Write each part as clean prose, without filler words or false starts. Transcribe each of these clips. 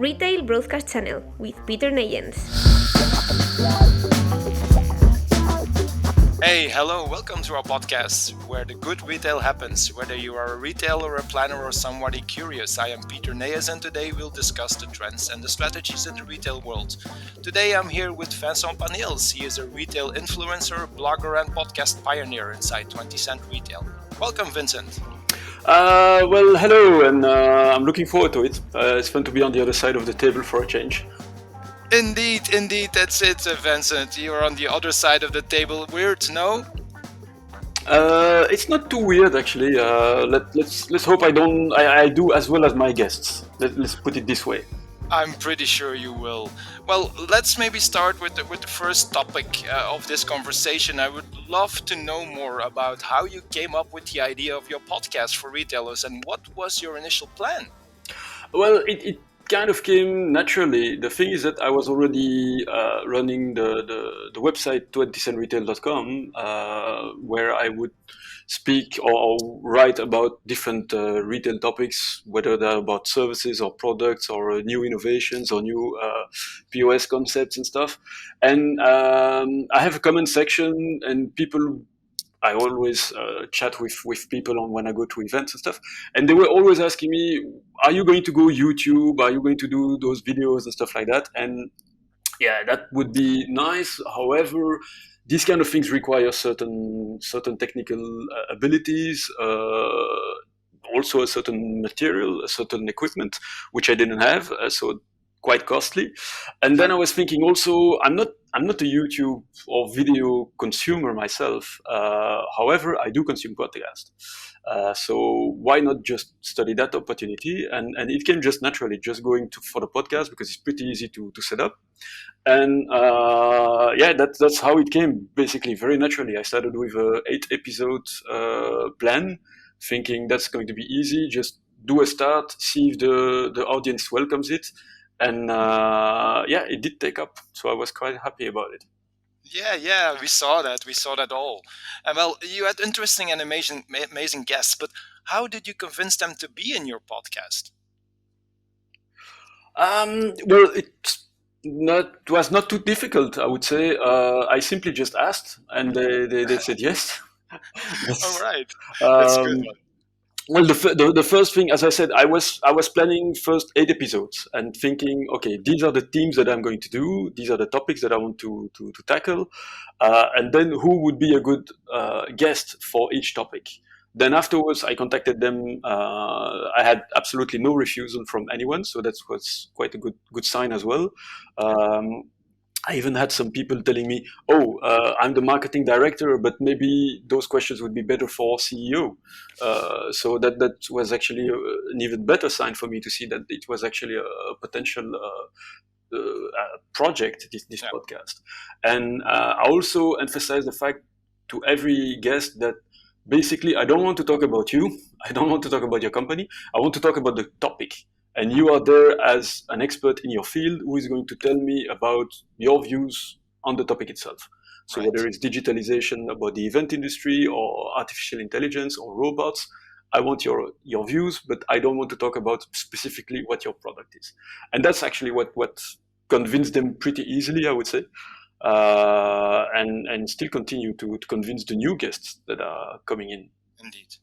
Retail Broadcast Channel with Peter Neyens. Hey, hello, welcome to our podcast where the good retail happens. Whether you are a retailer, a planner, or somebody curious, I am Peter Neyens and today we'll discuss the trends and the strategies in the retail world. Today I'm here with Vincent Panneels. He is a retail influencer, blogger, and podcast pioneer inside 20 Cent Retail. Welcome, Vincent. Well, hello, and I'm looking forward to it. It's fun to be on the other side of the table for a change. Indeed, that's it, Vincent. You're on the other side of the table. Weird, no? It's not too weird, actually. Let's hope I do as well as my guests. Let's put it this way. I'm pretty sure you will. Well, let's maybe start with the first topic of this conversation. I would love to know more about how you came up with the idea of your podcast for retailers and what was your initial plan? Well, it kind of came naturally. The thing is that I was already running the website 20centretail.com where I would speak or write about different retail topics, whether they're about services or products or new innovations or new POS concepts and stuff. And I have a comment section, and I always chat with people on when I go to events and stuff, and they were always asking me, "Are you going to go YouTube? Are you going to do those videos and stuff like that?" And yeah, that would be nice. However, these kind of things require certain technical abilities, also a certain material, a certain equipment, which I didn't have, so quite costly. And then I was thinking also, I'm not a YouTube or video consumer myself. However, I do consume podcast. So why not just study that opportunity? And it came just naturally, just going for the podcast because it's pretty easy to set up. And yeah, that's how it came, basically, very naturally. I started with a 8-episode plan, thinking that's going to be easy. Just do a start, see if the audience welcomes it. And yeah, it did take up. So I was quite happy about it. Yeah, we saw that all. And well, you had interesting and amazing guests, but how did you convince them to be in your podcast? Well, it was not too difficult, I would say. I simply just asked, and they said yes. All right, that's good. Well, the first thing, as I said, I was planning first 8 episodes and thinking, okay, these are the themes that I'm going to do. These are the topics that I want to tackle, and then who would be a good guest for each topic. Then afterwards, I contacted them. I had absolutely no refusal from anyone, so that was quite a good sign as well. I even had some people telling me, "Oh, I'm the marketing director, but maybe those questions would be better for CEO." So that was actually an even better sign for me to see that it was actually a potential project, this podcast. And I also emphasize the fact to every guest that basically I don't want to talk about you. I don't want to talk about your company. I want to talk about the topic. And you are there as an expert in your field who is going to tell me about your views on the topic itself. So whether it's digitalization, about the event industry, or artificial intelligence, or robots, I want your views, but I don't want to talk about specifically what your product is. And that's actually what convinced them pretty easily, I would say, and still continue to convince the new guests that are coming in. Indeed.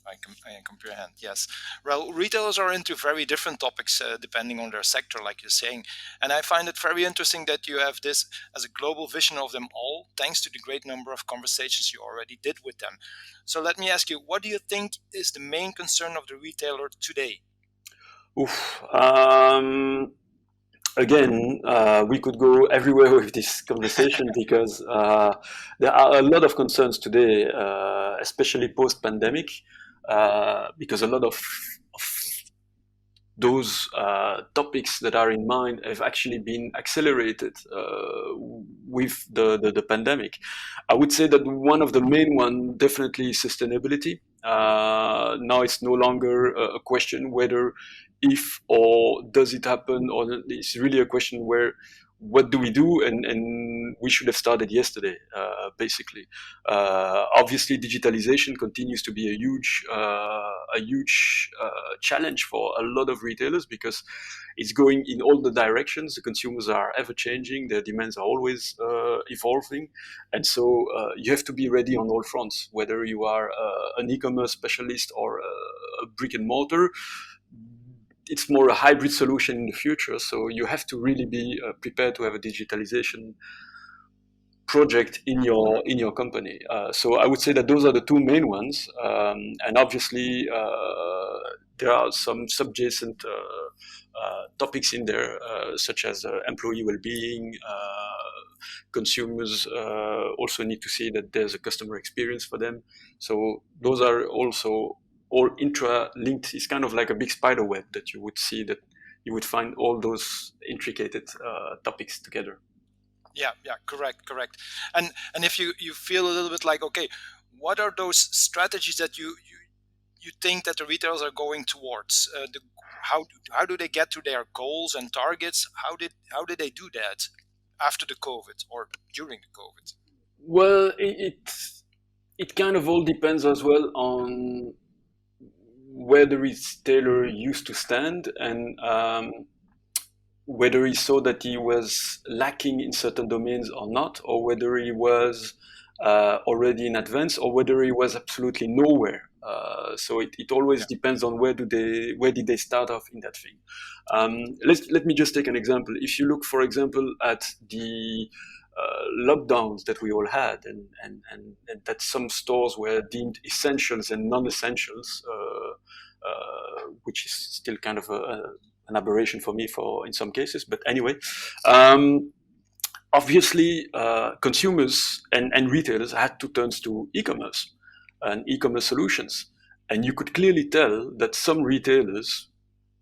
I can comprehend, yes. Well, retailers are into very different topics depending on their sector, like you're saying. And I find it very interesting that you have this as a global vision of them all, thanks to the great number of conversations you already did with them. So let me ask you, what do you think is the main concern of the retailer today? Again, we could go everywhere with this conversation because there are a lot of concerns today, especially post-pandemic. Because a lot of those topics that are in mind have actually been accelerated with the pandemic. I would say that one of the main one definitely is sustainability. Now it's no longer a question whether if or does it happen, or it's really a question where what do we do? And we should have started yesterday, basically. Obviously, digitalization continues to be a huge challenge for a lot of retailers because it's going in all the directions. The consumers are ever changing, their demands are always evolving, and so you have to be ready on all fronts, whether you are an e-commerce specialist or a brick and mortar. It's more a hybrid solution in the future, so you have to really be prepared to have a digitalization project in your company. So I would say that those are the two main ones, and obviously there are some subjacent topics in there, such as employee well-being. Consumers also need to see that there's a customer experience for them. So those are also all intra-linked. It's kind of like a big spider web that you would see, that you would find all those intricate topics together. Yeah, correct. And if you feel a little bit like, okay, what are those strategies that you think that the retailers are going towards? How do they get to their goals and targets? How did they do that after the COVID or during the COVID? Well, it kind of all depends as well on where the retailer used to stand, and whether he saw that he was lacking in certain domains or not, or whether he was already in advance, or whether he was absolutely nowhere. So it always depends on where did they start off in that thing. Let me just take an example. If you look, for example, at the lockdowns that we all had, and that some stores were deemed essentials and non-essentials, which is still kind of an aberration for me in some cases. But anyway, obviously, consumers and retailers had to turn to e-commerce and e-commerce solutions. And you could clearly tell that some retailers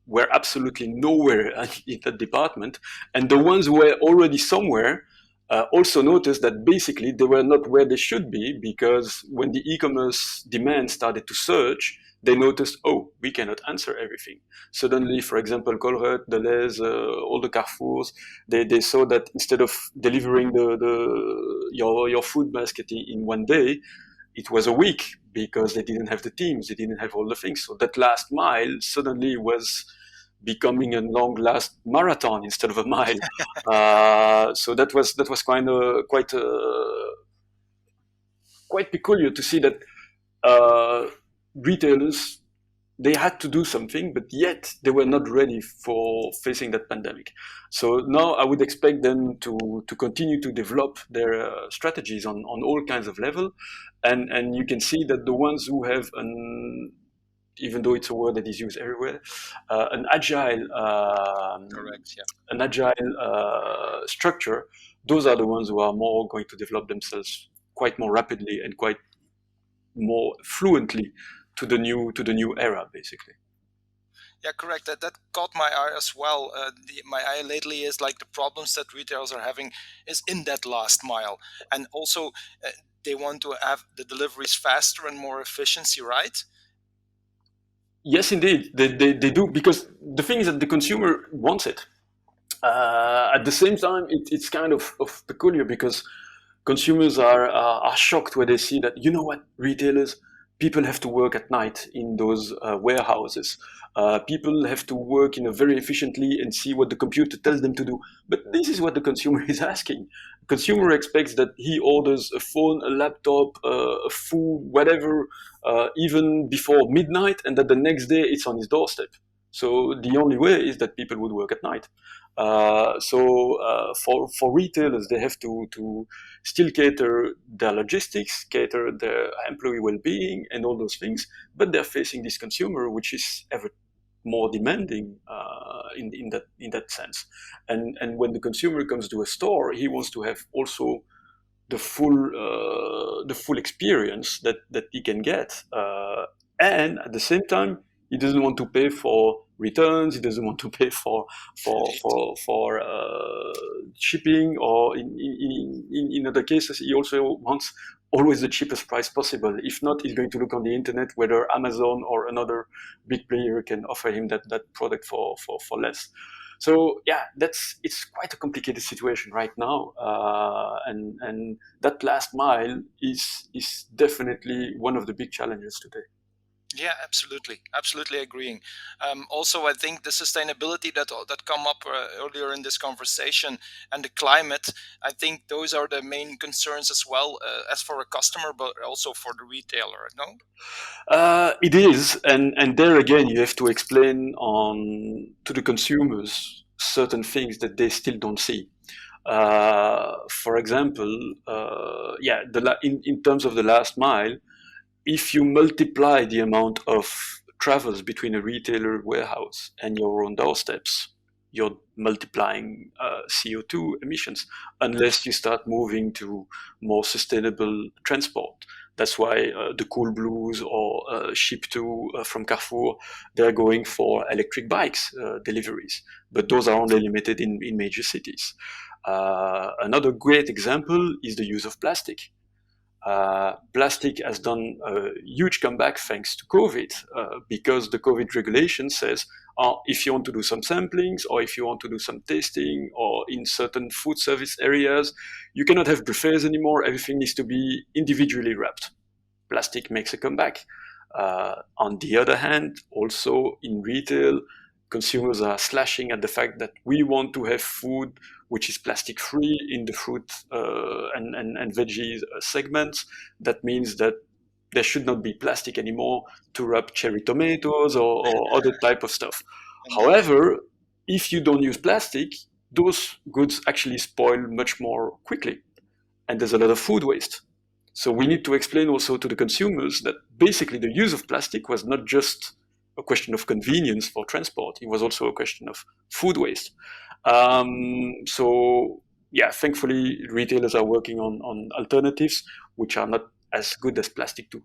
were absolutely nowhere in that department. And the ones who were already somewhere also noticed that basically they were not where they should be, because when the e-commerce demand started to surge, they noticed, oh, we cannot answer everything. Suddenly, for example, Colruyt, Deleuze, all the Carrefours, they saw that instead of delivering your food basket in one day, it was a week, because they didn't have the teams, they didn't have all the things. So that last mile suddenly was becoming a long last marathon instead of a mile. So that was quite peculiar to see that retailers, they had to do something, but yet they were not ready for facing that pandemic. So now I would expect them to continue to develop their strategies on all kinds of level, and you can see that the ones who have even though it's a word that is used everywhere, an agile structure, those are the ones who are more going to develop themselves quite more rapidly and quite more fluently to the new era, basically. Yeah, correct. That caught my eye as well. My eye lately is like the problems that retailers are having is in that last mile, and also they want to have the deliveries faster and more efficiency, right? Yes, indeed, they do, because the thing is that the consumer wants it. At the same time, it's kind of peculiar, because consumers are shocked when they see that, you know what, retailers, people have to work at night in those warehouses. People have to work very efficiently and see what the computer tells them to do. But this is what the consumer is asking. The consumer expects that he orders a phone, a laptop, a food, whatever, even before midnight, and that the next day it's on his doorstep. So the only way is that people would work at night. For retailers, they have to still cater their logistics, cater their employee well-being, and all those things. But they're facing this consumer, which is ever more demanding in that sense. And when the consumer comes to a store, he wants to have also the full experience that he can get, and at the same time, he doesn't want to pay for returns. He doesn't want to pay for shipping, or in other cases, he also wants always the cheapest price possible. If not, he's going to look on the internet whether Amazon or another big player can offer him that product for less. So yeah, it's quite a complicated situation right now, and that last mile is definitely one of the big challenges today. Yeah, absolutely agreeing. Also, I think the sustainability that come up earlier in this conversation and the climate, I think those are the main concerns as well, as for a customer, but also for the retailer. No. It is, and there again, you have to explain on to the consumers certain things that they still don't see. For example, in terms of the last mile, if you multiply the amount of travels between a retailer warehouse and your own doorsteps, you're multiplying CO2 emissions unless you start moving to more sustainable transport. That's why the Cool Blues or Ship2 from Carrefour, they're going for electric bikes deliveries, but those are only limited in major cities. Another great example is the use of plastic. Plastic has done a huge comeback thanks to COVID, because the COVID regulation says if you want to do some samplings or if you want to do some tasting or in certain food service areas, you cannot have buffets anymore. Everything needs to be individually wrapped. Plastic makes a comeback. On the other hand, also in retail, consumers are slashing at the fact that we want to have food which is plastic free in the fruit and veggies segments. That means that there should not be plastic anymore to wrap cherry tomatoes or other type of stuff. Indeed. However, if you don't use plastic, those goods actually spoil much more quickly, and there's a lot of food waste. So we need to explain also to the consumers that basically the use of plastic was not just a question of convenience for transport, it was also a question of food waste. So yeah, thankfully retailers are working on alternatives which are not as good as plastic to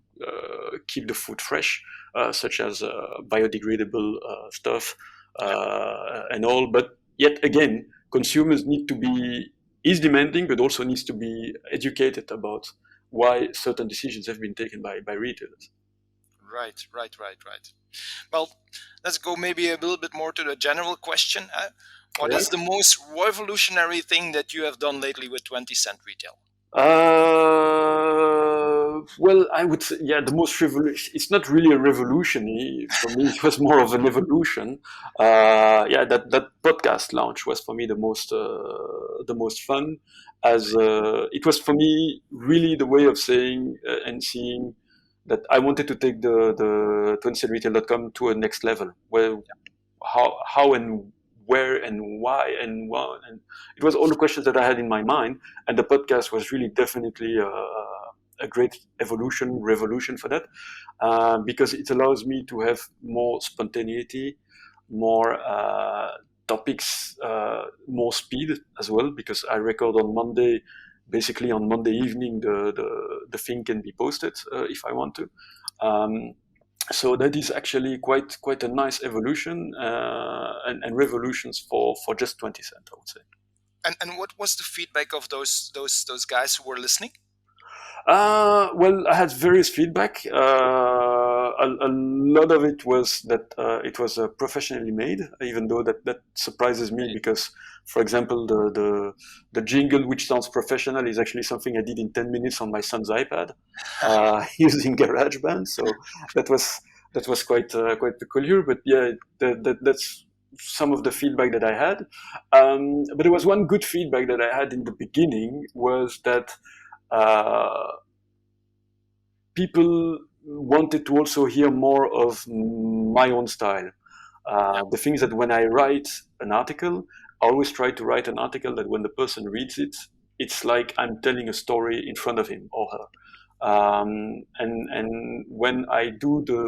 keep the food fresh, such as biodegradable stuff and all. But yet again, consumers need to be is demanding, but also needs to be educated about why certain decisions have been taken by retailers. Right. Well, let's go maybe a little bit more to the general question. What All right. is the most revolutionary thing that you have done lately with 20 cent retail? Well, I would say, yeah, the most revolution. It's not really a revolution for me. It was more of an evolution. Yeah, that podcast launch was for me the most fun, as it was for me really the way of saying and seeing that I wanted to take the 20centretail.com to a next level, where how and where and why and what, and it was all the questions that I had in my mind, and the podcast was really definitely a great revolution for that, because it allows me to have more spontaneity, more topics, more speed as well, because I record on Monday. Basically, on Monday evening, the thing can be posted if I want to. So that is actually quite a nice evolution and revolutions for just 20 cent, I would say. And what was the feedback of those guys who were listening? Well, I had various feedback. A lot of it was that it was professionally made, even though that surprises me because, for example, the jingle, which sounds professional, is actually something I did in 10 minutes on my son's iPad using GarageBand. So that was quite peculiar. But yeah, that's some of the feedback that I had. But there was one good feedback that I had in the beginning was that people wanted to also hear more of my own style. The thing is that when I write an article, I always try to write an article that when the person reads it, it's like I'm telling a story in front of him or her. And when I do the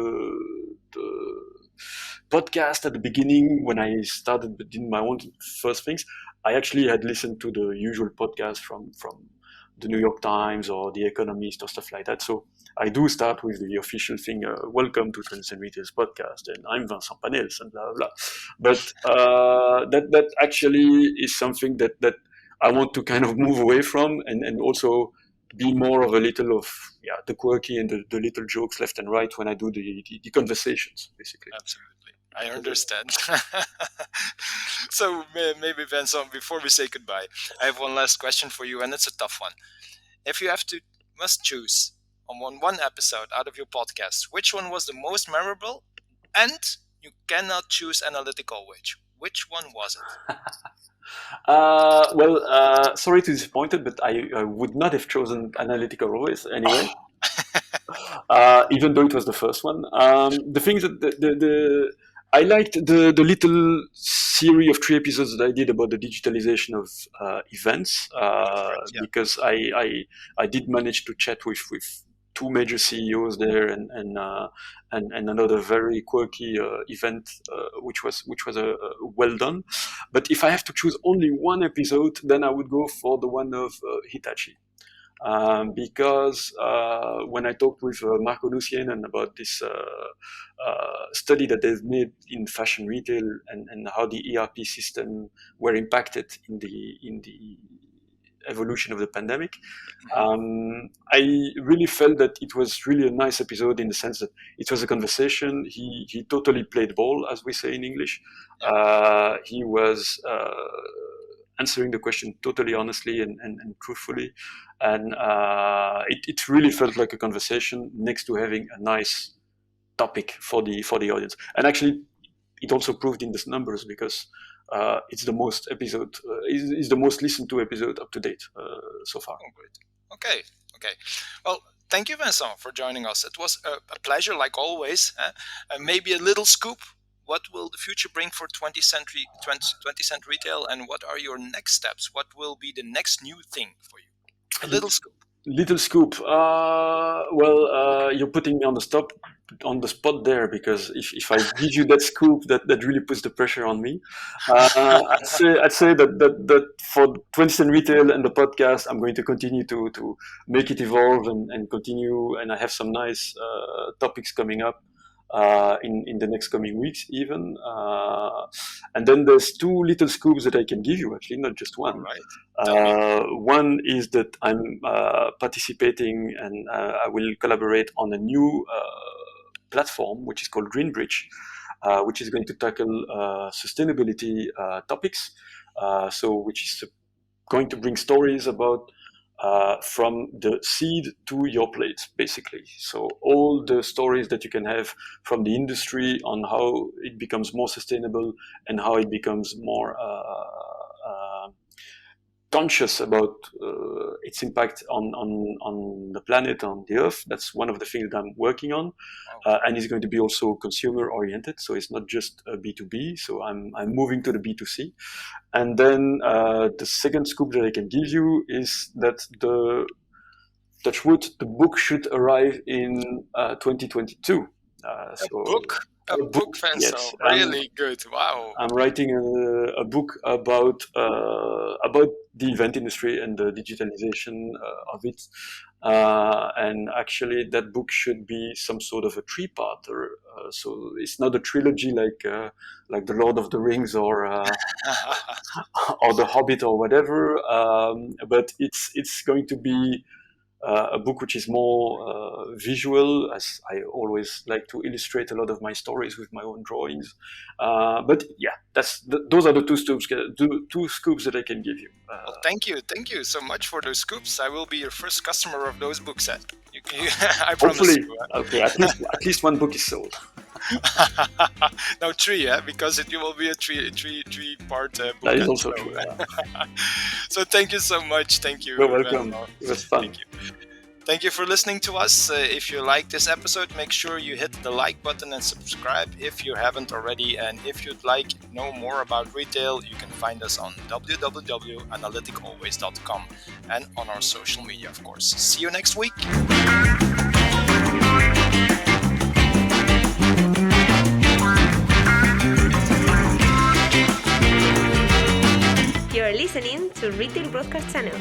podcast at the beginning, when I started doing my own first things, I actually had listened to the usual podcast from the New York Times or The Economist or stuff like that. So I do start with the official thing, welcome to Trends and Retail's podcast, and I'm Vincent Panneels, and blah, blah, blah. But that actually is something that I want to kind of move away from and also be more of a little of the quirky and the little jokes left and right when I do the conversations, basically. I understand. So maybe Vincent, before we say goodbye, I have one last question for you, and it's a tough one. If you must choose on one episode out of your podcast, which one was the most memorable, and you cannot choose analytical which one was it? Sorry to disappoint it, but I would not have chosen analytical always anyway. Even though it was the first one. The thing is that I liked the little series of 3 episodes that I did about the digitalization of events, because I did manage to chat with 2 major CEOs there and another very quirky event, which was well done. But if I have to choose only one episode, then I would go for the one of Hitachi. Because when I talked with Marco Nucien about this study that they've made in fashion retail and how the ERP system were impacted in the evolution of the pandemic, I really felt that it was really a nice episode in the sense that it was a conversation. He totally played ball, as we say in English. He was answering the question totally honestly and truthfully, and it really felt like a conversation next to having a nice topic for the audience. And actually, it also proved in the numbers, because it's the most episode, is the most listened to episode up to date so far. Oh, great. Okay. Well, thank you, Vincent, for joining us. It was a pleasure, like always. Maybe a little scoop. What will the future bring for 20th century retail, and what are your next steps? What will be the next new thing for you? A little scoop. Little scoop. You're putting me on the spot there, because if I give you that scoop, that really puts the pressure on me. I'd say that for 20th century retail and the podcast, I'm going to continue to make it evolve and continue. And I have some nice topics coming up in the next coming weeks even. And then there's 2 little scoops that I can give you, actually, not just one. Right. One is that I'm participating and I will collaborate on a new platform, which is called Greenbridge, which is going to tackle sustainability topics. Which is going to bring stories about from the seed to your plate, basically. So all the stories that you can have from the industry on how it becomes more sustainable and how it becomes more conscious about its impact on the planet, on the earth. That's one of the things that I'm working on. And it's going to be also consumer oriented. So it's not just a B2B. So I'm moving to the B2C. And then the second scoop that I can give you is that the book should arrive in 2022. A book, Vincent. Yes. Really good. Wow. I'm writing a book about the event industry and the digitalization of it. And actually, that book should be some sort of a 3-parter. So it's not a trilogy like the Lord of the Rings or or the Hobbit or whatever. But it's going to be a book which is more visual, as I always like to illustrate a lot of my stories with my own drawings. But yeah, those are the 2 scoops that I can give you. Well, thank you so much for those scoops. I will be your first customer of those books. I promise. Hopefully. You. Okay, at least 1 book is sold. No, 3, because it will be a 3-part book. That is also true. So thank you so much. Thank you. You're welcome. It was fun. Thank you. Thank you for listening to us. If you like this episode, make sure you hit the like button and subscribe if you haven't already. And if you'd like to know more about retail, you can find us on www.analyticalways.com and on our social media, of course. See you next week. You're listening to Retail Broadcast Channel.